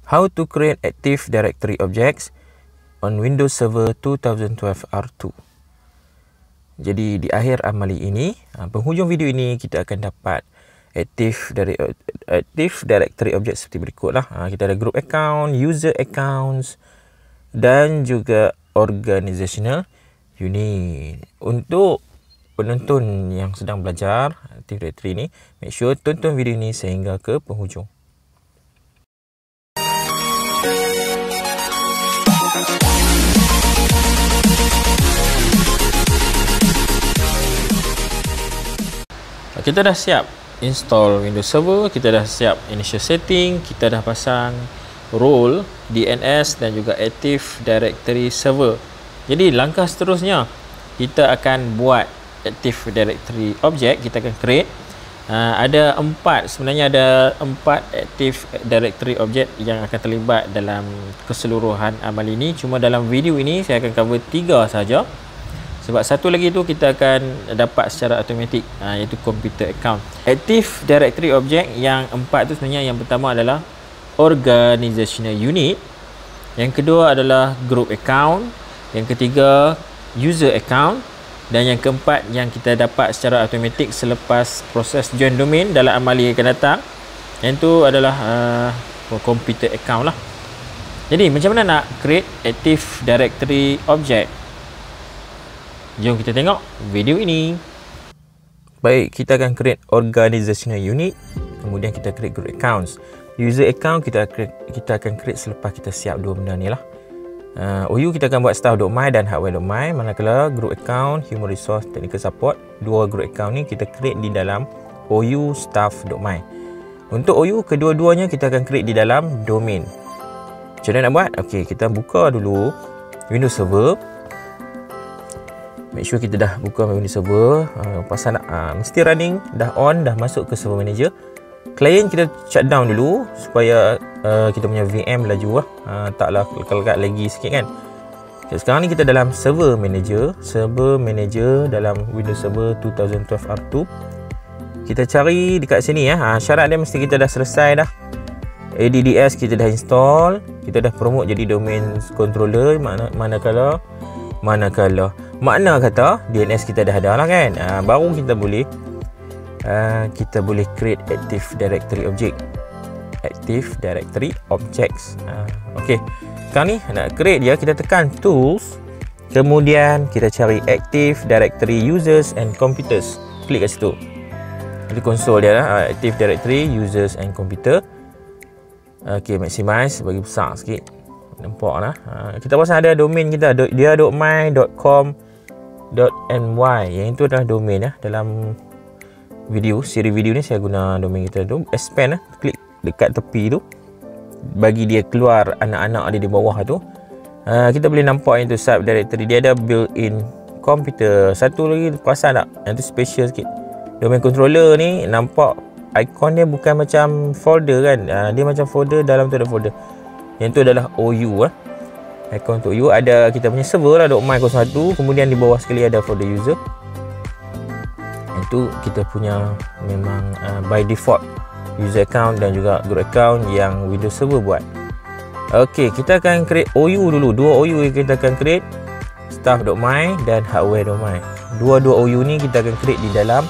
How to create Active Directory objects on Windows Server 2012 R2. Jadi di akhir amali ini, penghujung video ini, kita akan dapat Active Directory object seperti berikutlah. Kita ada group account, user accounts dan juga organizational unit. Untuk penonton yang sedang belajar Active Directory ini, make sure tonton video ini sehingga ke penghujung. Kita dah siap install Windows Server, kita dah siap initial setting, kita dah pasang role, DNS dan juga Active Directory Server. Jadi langkah seterusnya, kita akan buat Active Directory object, kita akan create. Sebenarnya ada 4 Active Directory object yang akan terlibat dalam keseluruhan amal ini. Cuma dalam video ini saya akan cover 3 saja. Sebab satu lagi tu kita akan dapat secara automatik, iaitu computer account. Active Directory object yang 4 tu sebenarnya, yang pertama adalah organizational unit, yang kedua adalah group account, yang ketiga user account, dan yang keempat yang kita dapat secara automatik selepas proses join domain dalam amali akan datang, yang tu adalah computer account lah. Jadi macam mana nak create Active Directory object? Jom kita tengok video ini. Baik, kita akan create organizational unit, kemudian kita create group accounts. User account kita akan create selepas kita siap dua benda ni lah. OU kita akan buat staff.my dan hardware.my, manakala group account, human resource, technical support, dua group account ni kita create di dalam OU staff.my. Untuk OU, kedua-duanya kita akan create di dalam domain. Macam mana nak buat? Okey, kita buka dulu Windows Server. Make sure kita dah buka Windows Server, pasal mesti running, dah on, dah masuk ke Server Manager. Client kita shutdown dulu supaya kita punya VM laju lah, taklah lekat lagi sikit kan. Okay, sekarang ni kita dalam Server Manager dalam Windows Server 2012 R2. Kita cari dekat sini ya. Syarat dia mesti kita dah selesai dah. ADDS kita dah install, kita dah promote jadi domain controller, manakala makna kata DNS kita dah ada lah kan. Baru kita boleh create Active Directory object, Active Directory objects. Okey, sekarang ni nak create dia, kita tekan tools, kemudian kita cari Active Directory users and computers, klik kat situ. Itu konsol dia lah, Active Directory users and computer. Okey, maximize, bagi besar sikit, nampak lah. Kita pasal ada domain kita, dia.my.ny, yang itu adalah domain ya. Dalam siri video ni saya guna domain kita tu, expand lah, klik dekat tepi tu, bagi dia keluar anak-anak dia di bawah tu. Kita boleh nampak yang tu subdirectory, dia ada built-in computer. Satu lagi perasan tak, yang tu special sikit, domain controller ni nampak ikon dia bukan macam folder kan, dia macam folder, dalam tu ada folder. Yang tu adalah OU ikon untuk OU. Ada kita punya server lah, .my01, kemudian di bawah sekali ada folder user. Itu kita punya memang by default user account dan juga group account yang Windows Server buat. Okey, kita akan create OU dulu. Dua OU yang kita akan create, staff.my dan hardware.my. Dua-dua OU ni kita akan create di dalam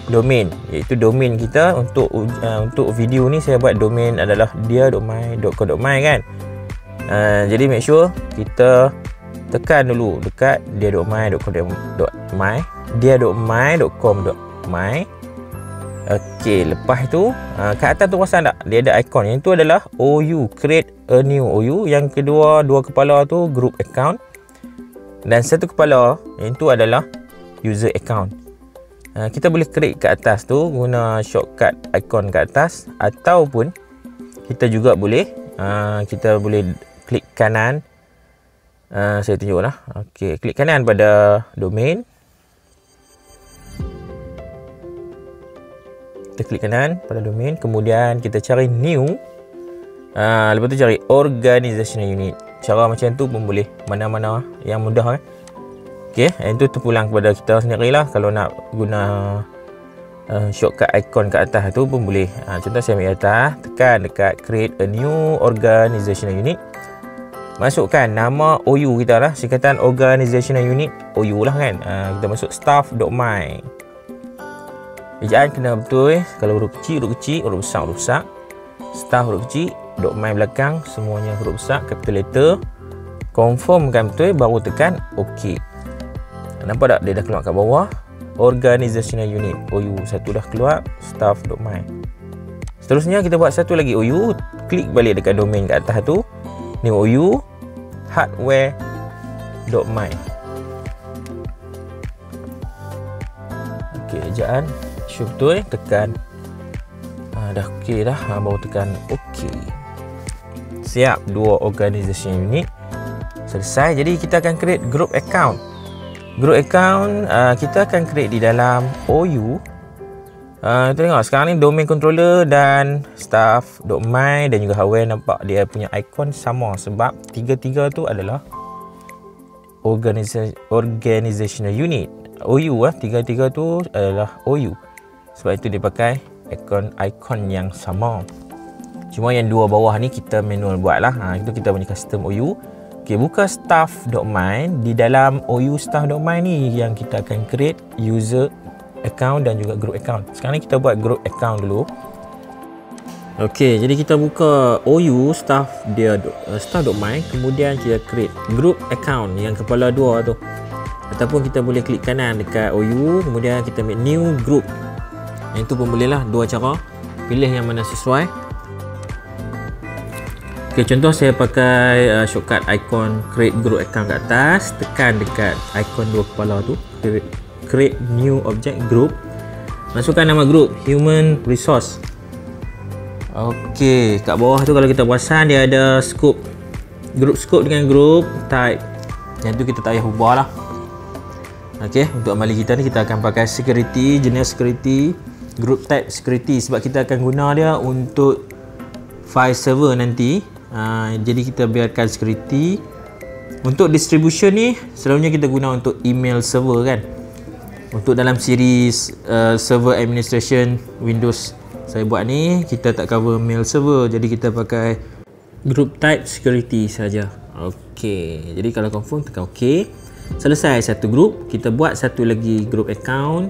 domain, iaitu domain kita. Untuk video ni saya buat domain adalah dia.my.co.my kan. Jadi make sure kita tekan dulu dekat dia.my.co.my, dia.my.com.my. Okey, lepas itu kat atas tu perasan tak, dia ada ikon, yang tu adalah OU, create a new OU. Yang kedua, dua kepala tu group account, dan satu kepala yang tu adalah user account. Kita boleh klik kat atas tu guna shortcut ikon kat atas, ataupun kita juga boleh klik kanan. Saya tunjuk lah. Okey, klik kanan pada domain, kita klik kanan pada domain, kemudian kita cari new, lepas tu cari organizational unit. Cara macam tu pun boleh, mana-mana yang mudah kan. Okey, itu terpulang kepada kita sendirilah. Kalau nak guna shortcut icon kat atas tu pun boleh. Contoh saya ambil atas, tekan dekat create a new organizational unit, masukkan nama OU kita lah, singkatan organizational unit OU lah kan. Kita masuk staff.my, ejaan kena betul. Kalau huruf kecil, huruf besar, staff huruf kecil, .my belakang semuanya huruf besar, capital letter. Confirmkan betul, baru tekan OK. Nampak tak dia dah keluar kat bawah, organizational unit OU satu dah keluar, staff.my. Seterusnya kita buat satu lagi OU, klik balik dekat domain kat atas tu, ni OU hardware.my. Okey, ejaan show betul, tekan dah okey dah, baru tekan OK. Siap, dua organisation unit selesai. Jadi kita akan create group account. Group account kita akan create di dalam OU. Kita tengok sekarang ni domain controller dan staff.my dan juga hardware, nampak dia punya icon sama sebab tiga-tiga tu adalah organizational unit OU. Tiga-tiga tu adalah OU, sebab itu dia pakai icon yang sama. Cuma yang dua bawah ni kita manual buat lah. Itu kita punya custom OU. Okay, buka staff.my. Di dalam OU staff.my ni yang kita akan create user account dan juga group account. Sekarang ni kita buat group account dulu. Okay, jadi kita buka OU staff.my, kemudian kita create group account yang kepala dua tu. Ataupun kita boleh klik kanan dekat OU, kemudian kita make new group. Yang itu pun boleh lah, dua cara. Pilih yang mana sesuai. Okay, contoh saya pakai shortcut icon create group account kat atas, tekan dekat icon dua kepala tu, create new object group, masukkan nama group human resource. Okey, kat bawah tu kalau kita perasan dia ada scope, group scope dengan group type, yang tu kita tak payah ubah lah. Okey, untuk amali kita ni kita akan pakai security, jenis security, group type security, sebab kita akan guna dia untuk file server nanti. Jadi kita biarkan security. Untuk distribution ni selalunya kita guna untuk email server kan. Untuk dalam series server administration Windows saya buat ni, kita tak cover mail server, jadi kita pakai group type security saja. Okey, jadi kalau confirm tekan OK. Selesai satu group, kita buat satu lagi group account,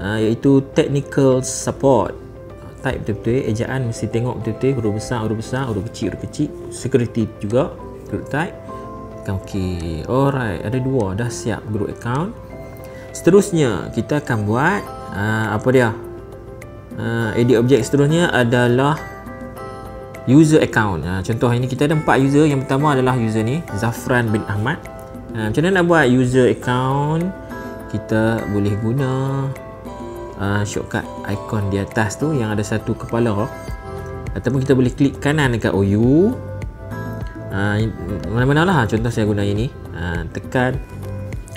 iaitu technical support. Type betul-betul, ejaan mesti tengok betul-betul, huruf besar, huruf kecil, security juga, group type. Tekan OK. Alright, ada dua dah siap group account. Seterusnya kita akan buat apa dia? Edit object seterusnya adalah user account. Contoh ini kita ada 4 user. Yang pertama adalah user ni, Zafran bin Ahmad. Macam mana nak buat user account? Kita boleh guna shortcut icon di atas tu yang ada satu kepala, ataupun kita boleh klik kanan dekat OU, mana-mana lah. Contoh saya guna ini, tekan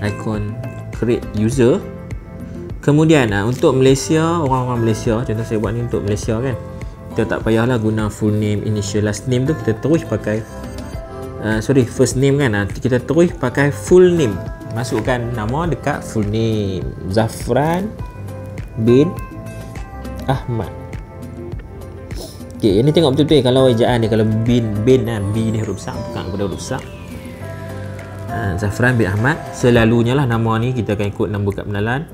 icon create user. Kemudian untuk Malaysia, orang-orang Malaysia, contoh saya buat ni untuk Malaysia kan, kita tak payahlah guna full name, initial, last name tu, kita terus pakai first name kan, kita terus pakai full name. Masukkan nama dekat full name, Zafran bin Ahmad. Okay, ini tengok betul-betul kalau ejaan dia, kalau bin B ni huruf besar, bukan kepada huruf besar. Zafran bin Ahmad, selalunya lah nama ni kita akan ikut nombor kad pengenalan.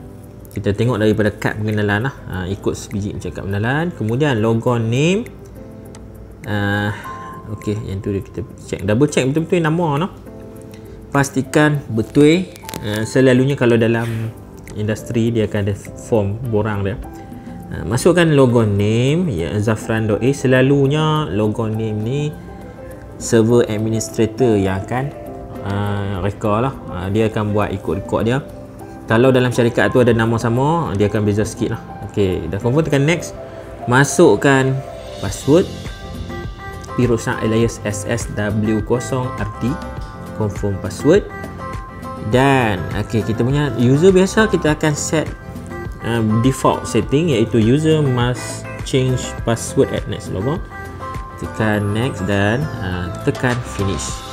Kita tengok daripada kad pengenalan lah, ikut sebiji macam kad pengenalan. Kemudian logon name, ok, yang tu kita check, double check betul-betul nama lah. Pastikan betul. Selalunya kalau dalam industri dia akan ada form borang dia. Masukkan logon name, ya, Zafran.a. Selalunya logon name ni server administrator yang akan reka lah. Dia akan buat ikut rekod dia. Kalau dalam syarikat tu ada nama sama, dia akan beza sikit lah. Ok, dah confirm, tekan next. Masukkan password Pirosan alias SSW0RT, confirm password. Dan ok, kita punya user biasa kita akan set default setting, iaitu user must change password at next login. Tekan next dan tekan finish.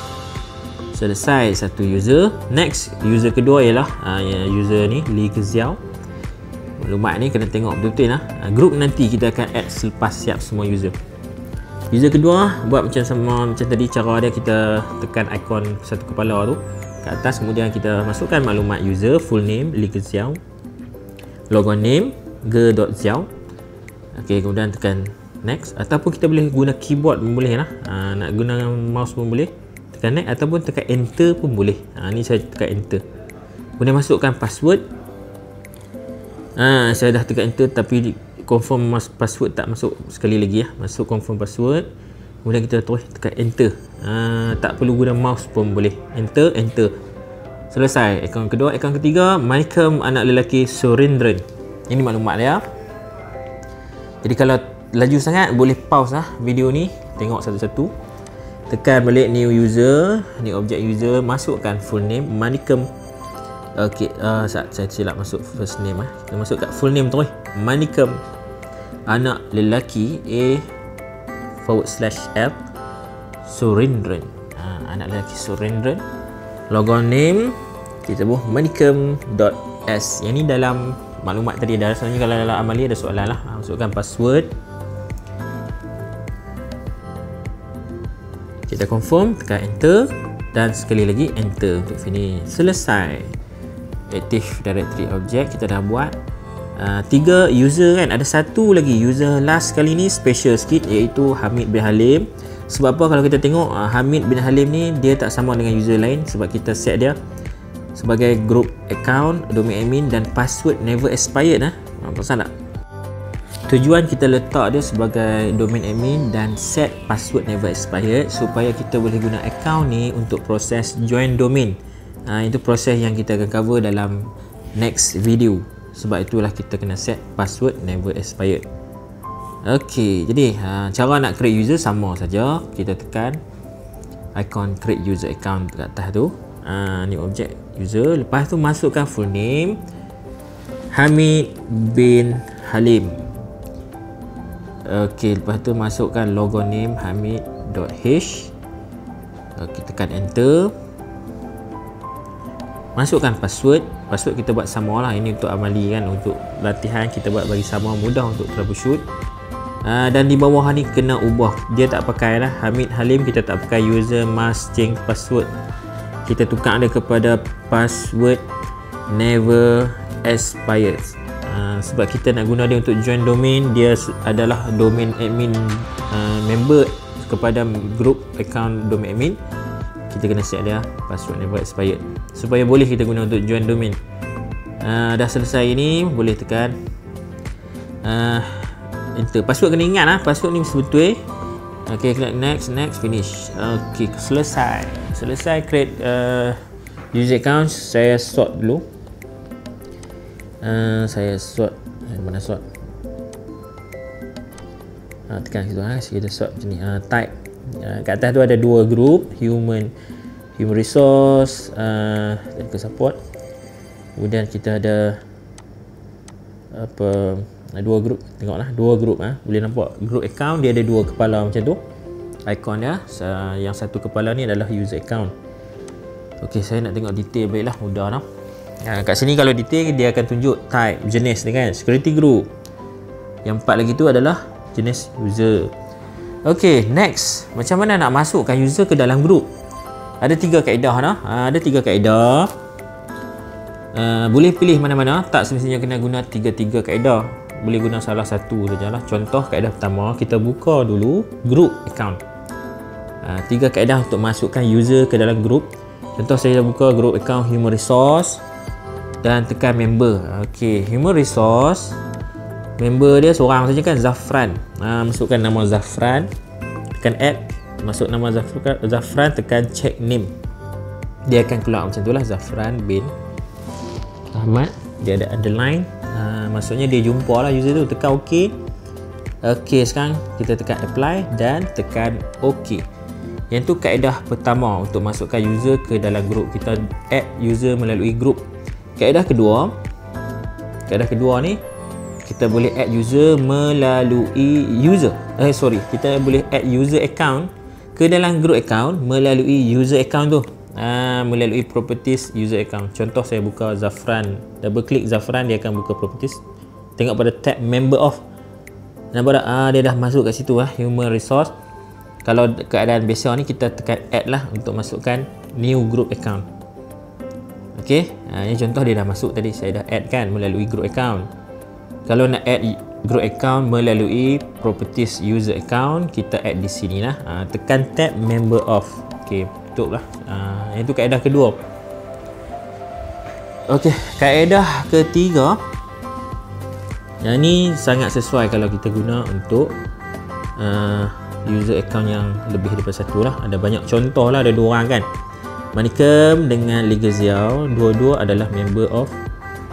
Selesai satu user. Next, user kedua ialah user ni Li Keziao. maklumat ni kena tengok betul-betul lah. Group nanti kita akan add selepas siap semua user. User kedua buat macam sama macam tadi, cara dia kita tekan ikon satu kepala tu kat atas, kemudian kita masukkan maklumat user, full name Li Keziao, logon name ge.ziao. Okey, kemudian tekan next, ataupun kita boleh guna keyboard pun boleh lah. Nak guna mouse pun boleh, tekan next ataupun tekan enter pun boleh. Ni saya tekan enter. Kemudian masukkan password. Saya dah tekan enter tapi confirm password tak masuk sekali lagi ya. Masuk confirm password. Kemudian kita terus tekan enter. Tak perlu guna mouse pun boleh. Enter, enter. Selesai. Akaun kedua. Akaun ketiga, Manikam anak lelaki Surendran. Ini maklumat dia. Jadi kalau laju sangat boleh pause lah video ni, tengok satu-satu. Tekan balik new user, new object user, masukkan full name Manikam. Okey, saya silap masuk first name ah. Kita masuk kat full name terus. Manikam anak lelaki A/L Surendran. Anak lelaki Surendran. Logon name kita buat manikam.s. Yang ni dalam maklumat tadi dah. Rasanya kalau dalam amali ada soalan lah. Masukkan password. Kita confirm, tekan enter dan sekali lagi enter untuk finish. Selesai. Active Directory Object kita dah buat. 3 user kan, ada satu lagi user last kali ni special sikit, iaitu Hamid bin Halim. Sebab apa, kalau kita tengok Hamid bin Halim ni dia tak sama dengan user lain sebab kita set dia sebagai group account, domain admin dan password never expired. Pasal tak? Tujuan kita letak dia sebagai domain admin dan set password never expired supaya kita boleh guna account ni untuk proses join domain. Itu proses yang kita akan cover dalam next video. Sebab itulah kita kena set password never expired. Okey, jadi cara nak create user sama saja. Kita tekan ikon create user account kat atas tu. Ni objek user. Lepas tu masukkan full name Hamid bin Halim. Okey, lepas tu masukkan logo name hamid.h. Okey, tekan enter. Masukkan password. Password kita buat sama lah. Ini untuk amali kan, untuk latihan kita buat bagi sama, mudah untuk troubleshoot. Dan di bawah ni kena ubah. Dia tak pakai lah Hamid Halim, kita tak pakai user must change password. Kita tukar dia kepada password never expired. Sebab kita nak guna dia untuk join domain. Dia adalah domain admin member kepada group account domain admin. Kita kena set dia password never expired supaya boleh kita guna untuk join domain. Dah selesai ini, boleh tekan enter. Password kena ingat lah, password ni mesti betul. Ok, klik next, next, finish. Ok, selesai create user account. Saya sort dulu. Saya sort. Mana sort? Tekan situ lah. Kita sort macam ni. Type. Kat atas tu ada 2 group, human resource, technical support. Kemudian kita ada apa, 2 group. Tengoklah 2 group. Boleh nampak group account dia ada 2 kepala macam tu. Ikon dia yang satu kepala ni adalah user account. Okey, saya nak tengok detail baiklah, mudah tau. Kat sini kalau detail dia akan tunjuk type, jenis ni kan, security group. Yang 4 lagi tu adalah jenis user. Okey, next. Macam mana nak masukkan user ke dalam group? Ada 3 kaedah dah. Ada 3 kaedah. Boleh pilih mana-mana, tak semestinya kena guna 3 kaedah. Boleh guna salah satu sajalah. Contoh kaedah pertama, kita buka dulu group account. 3 kaedah untuk masukkan user ke dalam group. Contoh saya buka group account human resource dan tekan member. Okey, human resource member dia seorang saja kan, Zafran. Masukkan nama Zafran, tekan add, masuk nama Zafran, tekan check name. Dia akan keluar macam itulah, Zafran bin Ahmad. Dia ada underline. Maksudnya dia jumpa lah user tu. Tekan OK. Okey, sekarang kita tekan apply dan tekan OK. Yang tu kaedah pertama untuk masukkan user ke dalam group. Kita add user melalui group. Kaedah kedua ni kita boleh add user melalui kita boleh add user account ke dalam group account melalui user account tu. Melalui properties user account. Contoh saya buka Zafran, double klik Zafran, dia akan buka properties. tengok pada tab member of. Nampak tak? Dia dah masuk kat situ human resource. Kalau keadaan biasa ni kita tekan add lah untuk masukkan new group account. Okey, ini contoh dia dah masuk tadi, saya dah add kan melalui group account. Kalau nak add group account melalui properties user account, kita add di sini lah. Tekan tab member of. Okey, tutup lah. Itu kaedah kedua. Okey, kaedah ketiga. Yang ni sangat sesuai kalau kita guna untuk user account yang lebih daripada satu lah. Ada banyak contoh lah, ada 2 orang kan. Manikem dengan Liga Xiao, dua-dua adalah member of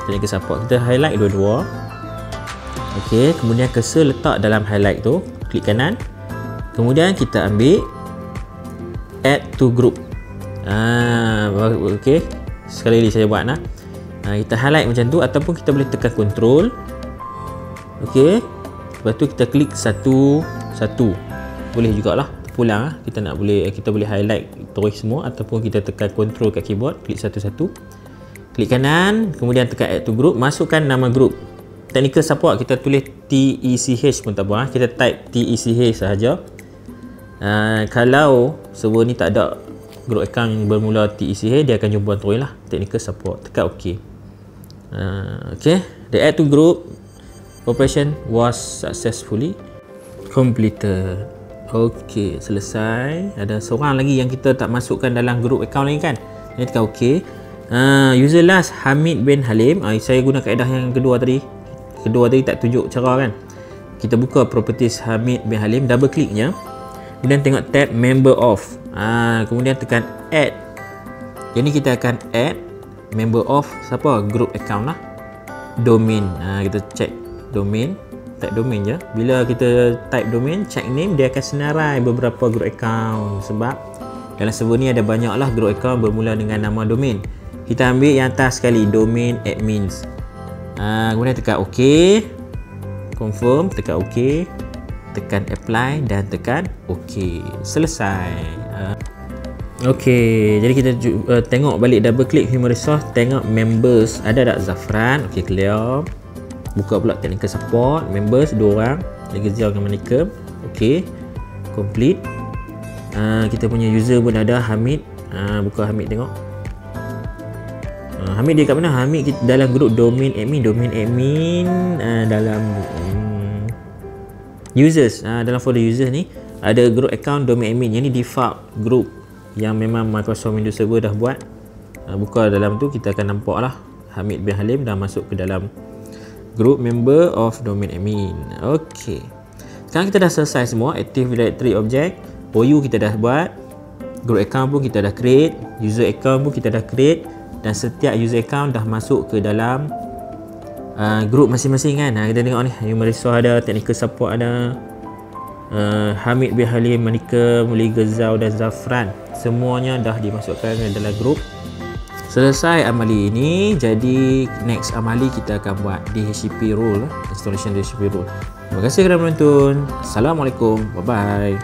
technical support. Kita highlight dua-dua. Okey, kemudian cursor letak dalam highlight tu, klik kanan. Kemudian kita ambil add to group. Okey, sekali lagi saya buat kita highlight macam tu, ataupun kita boleh tekan control. Okey, lepas tu kita klik satu boleh jugalah, pulang kita boleh highlight terus semua, ataupun kita tekan control kat keyboard, klik satu-satu, klik kanan, kemudian tekan add to group, masukkan nama group. Technical support kita tulis TECH pun tak apa, kita type TECH sahaja. Kalau server ni tak ada group account yang bermula TECH, dia akan jumpa terus lah technical support, tekan OK. Okay, the add to group operation was successfully completed. Okey, selesai. Ada seorang lagi yang kita tak masukkan dalam group account lagi kan. Ini tekan OK. User last Hamid bin Halim. Saya guna kaedah yang kedua tadi. Kedua tadi tak tunjuk cara kan. Kita buka properties Hamid bin Halim, double kliknya. Kemudian tengok tab member of. Kemudian tekan add. Jadi kita akan add member of siapa? Group account lah. Domain. Kita check domain. Type domain je. Bila kita type domain, check name, dia akan senarai beberapa group account. Sebab dalam server ni ada banyak lah group account bermula dengan nama domain. Kita ambil yang atas sekali, domain admins. Kemudian tekan OK, confirm, tekan OK, tekan apply dan tekan OK. Selesai. Okey, jadi kita tengok balik, double klik human resource, tengok members ada tak Zafran. Okey, clear. Buka pula technical support, members 2 orang, Liga Xiao dengan Manikem. Okey, complete. Kita punya user pun ada Hamid. Buka Hamid tengok. Hamid dia kat mana? Hamid dalam grup domain admin, dalam users. Dalam folder users ni ada group account domain admin. Yang ni default group yang memang Microsoft Windows Server dah buat. Buka dalam tu, kita akan nampak lah Hamid bin Halim dah masuk ke dalam group member of domain admin. Okey, sekarang kita dah selesai semua. Active Directory Object, OU kita dah buat, group account pun kita dah create, user account pun kita dah create, dan setiap user account dah masuk ke dalam group masing-masing kan. Kita tengok ni, human resource ada, technical support ada, Hamid bin Halim, Manikem, Liga Xiao dan Zafran, semuanya dah dimasukkan ke dalam group. Selesai amali ini, jadi next amali kita akan buat DHCP role, installation DHCP role. Terima kasih kerana menonton. Assalamualaikum, bye bye.